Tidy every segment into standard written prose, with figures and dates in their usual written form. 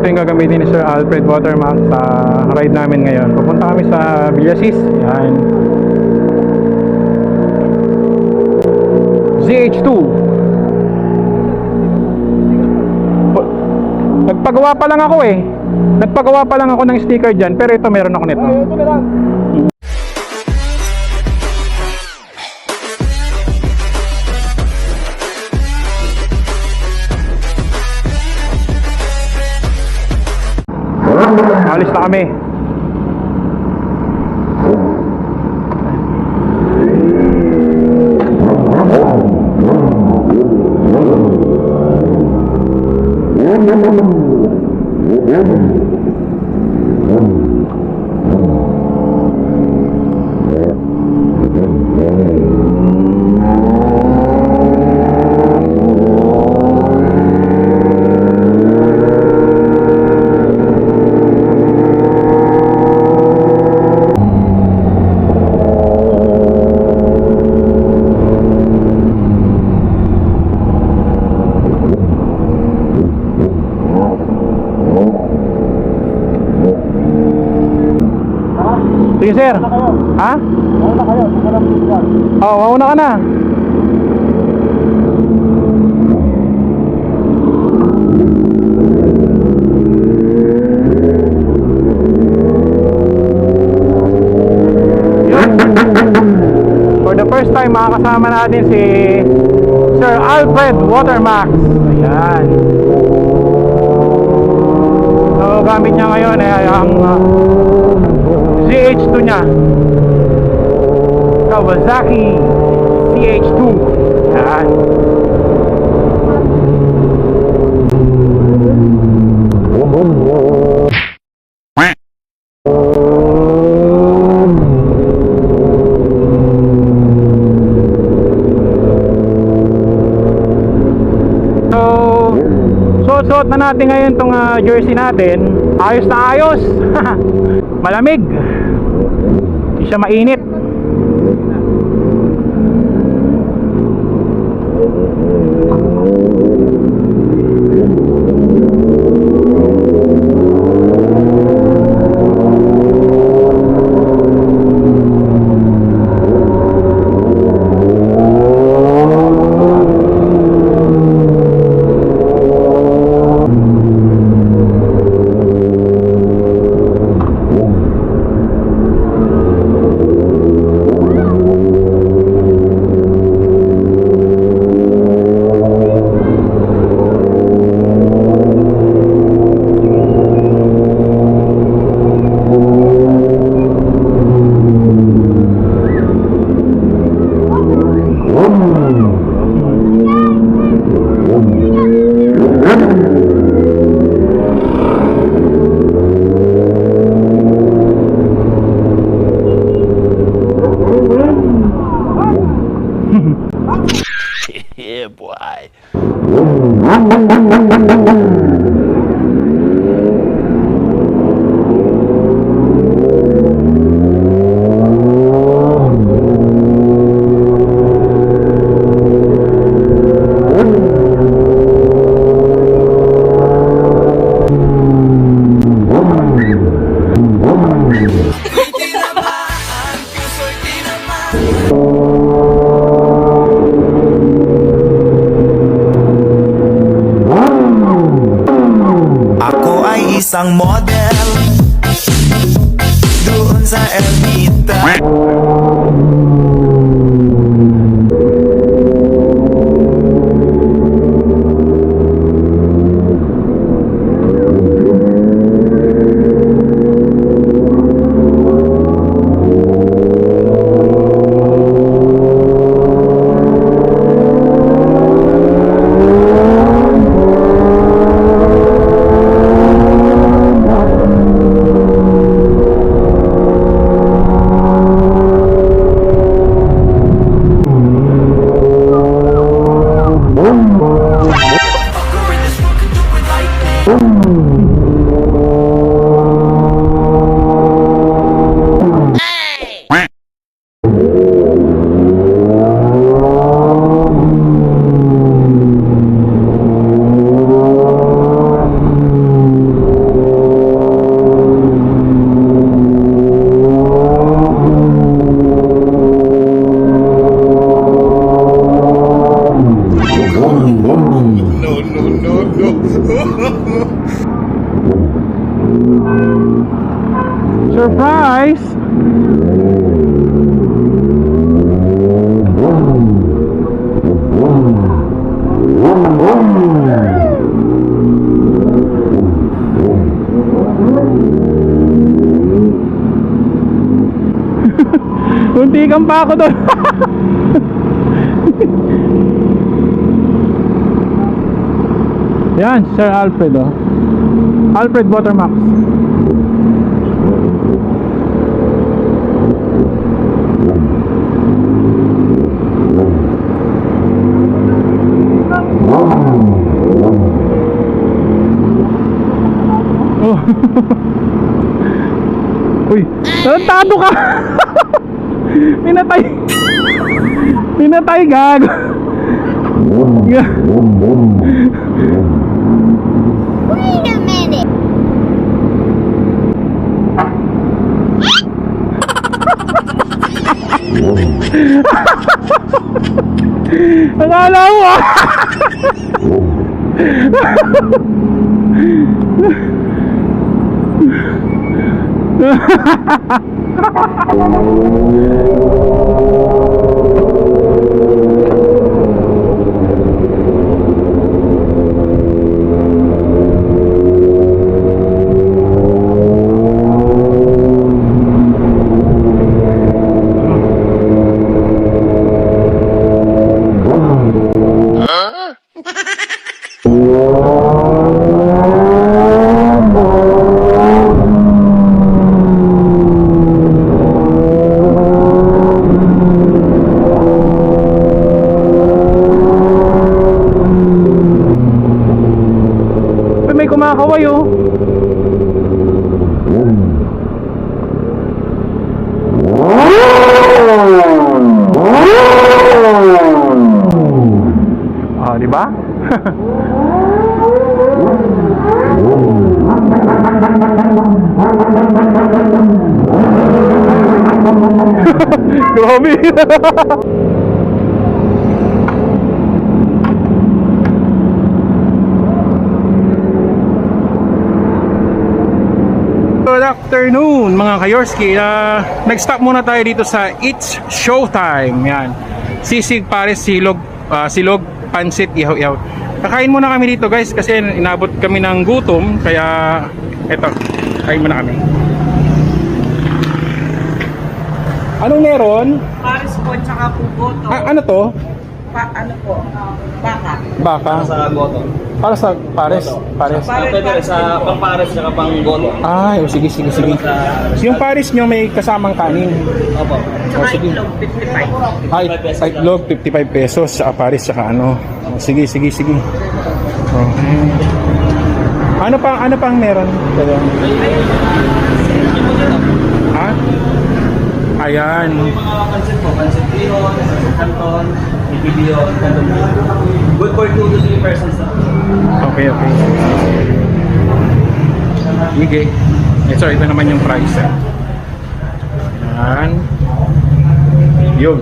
ito yung gagamitin ni Sir Alfred Watermax sa ride namin ngayon. Pupunta kami sa Villasis. Yan. ZH2. Nagpagawa pa lang ako eh. Nagpagawa pa lang ako ng sticker dyan, pero ito meron ako nito. Ito na lang. Alis na kami. Sige sir. Ha? Mauna kayo. Oo, mauna ka na. For the first time makakasama natin si Sir Alfred Watermax. Ayan. So gamit niya ngayon ay ang ZH2 niya, Kawasaki CH2. Yan. So suot na natin ngayon tong jersey natin. Ayos na ayos. Malamig. Hindi siya mainit. Yeah, boy. Isang model doon sa Ermita. Nahihiligan pa ako doon. Yan, Sir Alfred, oh. Alfred Watermax. Oh. Uy, tarantado ka. Pinatay. Pinatay, gago. Wait a minute. Akala mo ah. May kumakaway oh. Ah, di ba? Grabe. Good afternoon mga kayorski. Nag-stop muna tayo dito sa It's Showtime. Yan. Sisig, pares, silog, pansit, ihaw-ihaw. Kakain muna kami dito guys kasi inabot kami ng gutom. Kaya eto, kain muna kami. Anong meron? Pares po, tsaka po goto. Ano to? Ano po? Baka. Baka? Sa goto. Para sa pares? Pares? Pwede rin sa pang-pares at pang goto. Ay, sige. Yung pares nyo may kasamang kanin. Opo. Oh, sige. Itlog, 55. Ay, itlog, 55 pesos. Saka pares, saka ano. Oh, sige. Okay. Ano pang meron? Ha? Ayan. Yung mga pansit po, pansit ihon, pansit canton, ibibiyon, canton. Good for 2 to 3 persons na. Okay. Sige. So, ito naman yung price. Ayan. Yun.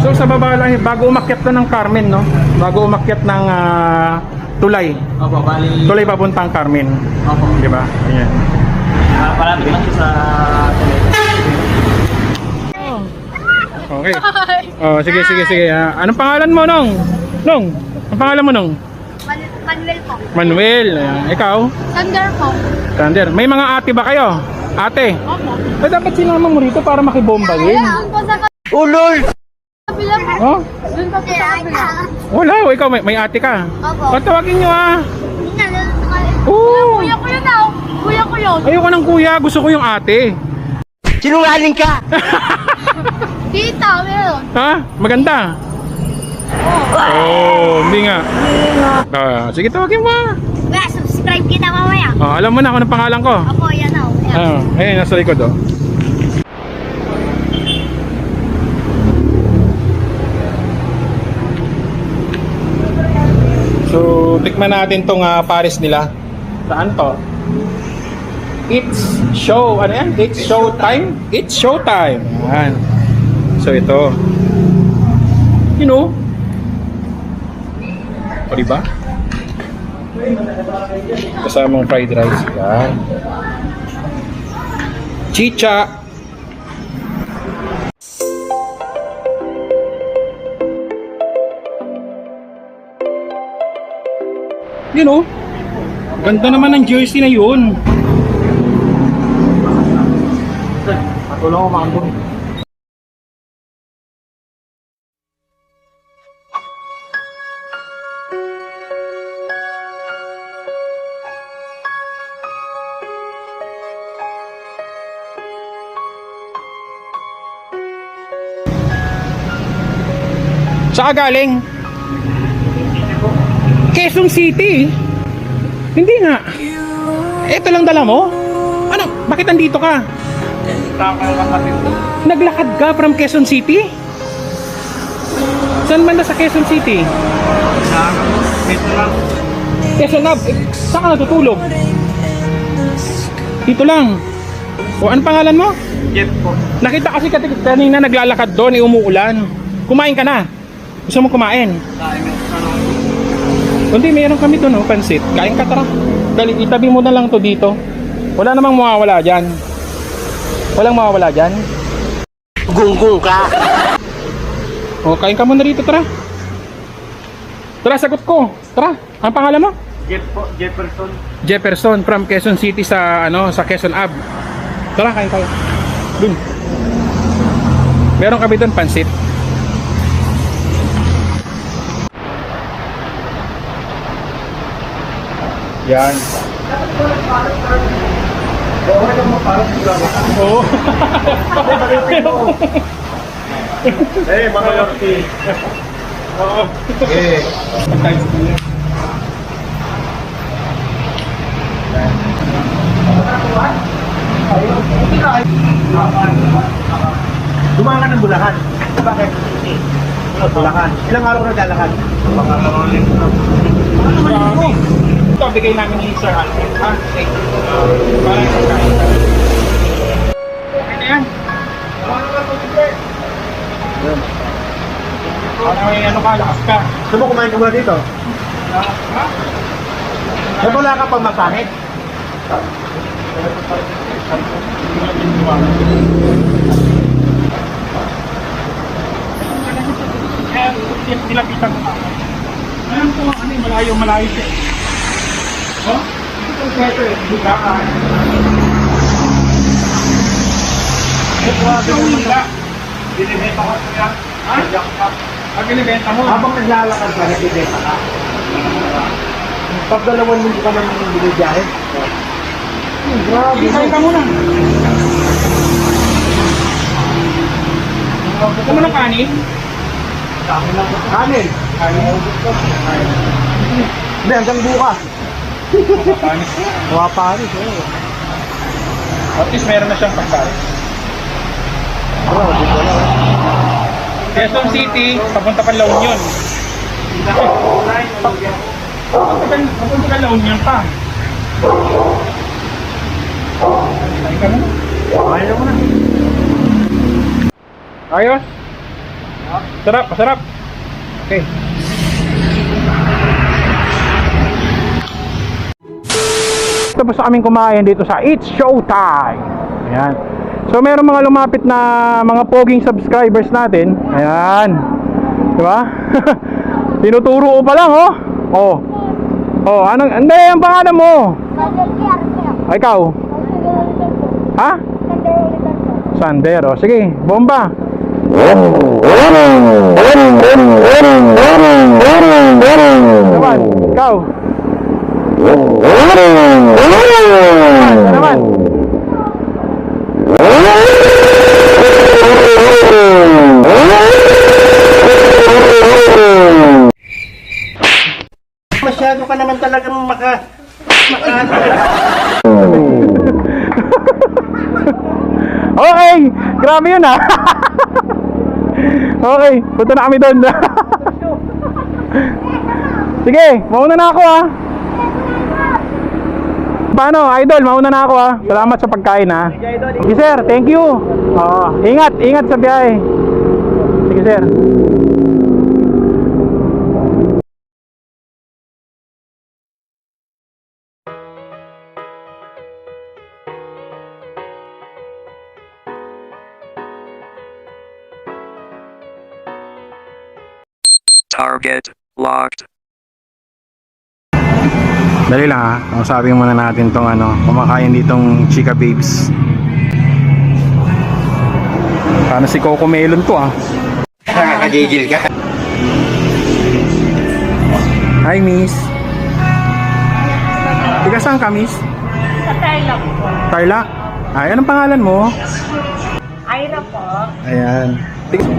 So, sa baba lang, bago umakyat na ng Carmen, no? Bago umakyat ng Tulay. Opo, bali. Tulay papuntang Carmen. Opo. Diba? Ayan. Palapit lang sa tuloy. Okay. Oh, sige. Anong pangalan mo, Nong? Nong? Ang pangalan mo, Nong? Manuel po. Manuel. Ayan. Ikaw? Thunder po. Thunder. May mga ate ba kayo? Ate? Opo. Dapat sinama mo rito para makibomba din. Ayun po sa Ulol! kabila po. Oh? Doon po sa kabila. Wala. Ikaw, may ate ka. Opo. Patawagin nyo ah. Hindi na, doon sa kabila. Oo. Kuya ko yun daw. Kuya ko yun. Ayoko ng kuya. Gusto ko yung ate. Sinungaling ka! Dito, meron. Ha? Maganda? Oh, hindi nga. Sige, tawagin mo. Kaya subscribe kita mamaya. Alam mo na kung anong pangalan ko. Opo, yan o. Ayun, nasa likod oh. So, tikman natin tong pares nila. Saan to? It's show, ano yan? It's showtime? It's showtime. Yan. So, ito. You know? O, diba? Kasamang fried rice. Yan. Chicha. You know? Ganda naman ng jersey na yun. Patulong ko, Mambo. Saan ka galing? Quezon City? Hindi nga. Ito lang dala mo? Ano? Bakit nandito ka? Naglakad ka from Quezon City? Saan banda sa Quezon City? Quezon Hub. Saan ka natutulog? Dito lang. O, ano pangalan mo? Jeff po. Nakita kasi kanina naglalakad doon, umuulan. Kumain ka na? Gusto mo kumain? Hindi, mayroon kami doon, oh, pansit. Kain ka, tara. Dali, itabi mo na lang to dito. Wala namang mawawala dyan. Walang mawawala dyan. Gunggong ka. O, kain ka muna dito, tara. Tara, sagot ko. Tara, ang pangalan mo? Jeff po, Jefferson. Jefferson from Quezon City sa sa Quezon Ave. Tara, kain tayo. Dun. Meron kami doon pansit. Yan. Oo. Eh, mga Yorkie. Oo. Eh. Dumaan ka ng Bulacan. Bakit? Bulacan. Ilang araw ka naglalakad? Ito, bigay namin ni Sir Alfred. Ha? Okay. Para sa kain. Okay na yan. Ano ka, lakas ka. Gusto mo kumain ka muna dito? Ha? Eh, wala ka pang masahe? Nilapitan mo ako. Alam ko, ano yung malayo siya. Oh? Ito yung sweater, bukaan. Ito yung hila. Binibenta ko siya. Ha? Pag binibenta mo. Habang naglalakad ka, nagbibenta ka. Pag 2 minuto ka nang binibiyahe. Grabe. Kain ka muna. Gusto mo ng kanin? Kanin. Hindi, hanggang bukas. Kanin. Mga panis. At least meron na siyang pagkain. Quezon City, papunta pa La Union. Papunta ka La Union pa. Kain ka muna. Kain na muna. Ayos? Sarap, masarap. Okay. Tapos sa aming kumain dito sa It's Showtime. Ayan. So meron mga lumapit na mga poging subscribers natin. Ayan. Diba? Tinuturo ko pa lang, oh. Oh. Oh, anong, hindi, ang pangalan mo? Ay, ikaw? Ha? Sandero. Sige, bomba. Naman, ikaw. Naman. Masyado ka naman talagang Okay, grabe yun ah. Okay, punta na kami doon. Sige, mauna na ako ah. Paano, idol, mauna na ako ah. Salamat sa pagkain ah. Sige sir, thank you. Ingat, ingat sa biyahe. Sige sir. Target locked. Dali lang ha, kausapin muna natin tong kumakain ditong Chika Babes. Paano si Coco Melon to ah. Nakakagigil ka. Hi miss. Tiga saan ka miss? Sa Tarlac po. Tarlac? Ay, anong pangalan mo? Ira po. Ayan.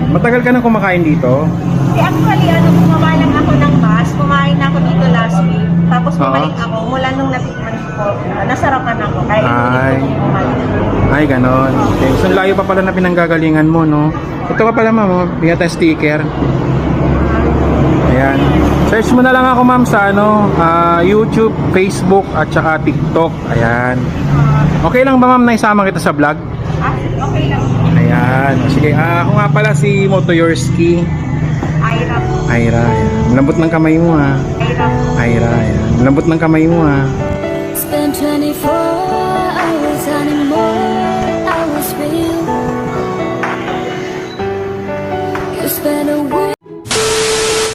Matagal ka na kumakain dito? Hindi, actually, bumaba lang ako ng bus. Kumain ako dito last week. Tapos bumalik ako. Mula nung natikman ko, nasarapan ako. Kaya Ay. inulit ko bumalik. Ay, ganon. Okay. So, layo pa pala na pinanggagalingan mo, no? Ito ka pala, ma'am. Oh. Bigyan tayo sticker. Ayan. Search mo na lang ako, ma'am, sa YouTube, Facebook, at saka TikTok. Ayan. Okay lang ba, ma'am, na isama kita sa vlog? Okay lang. Ayan. O, sige. Ako nga pala si Motoyorski. Ira po. Ira. Ayan. Lambot ng kamay mo, ha. Ira po. Ira. Ayan. Lambot ng kamay mo, ha. Spend 24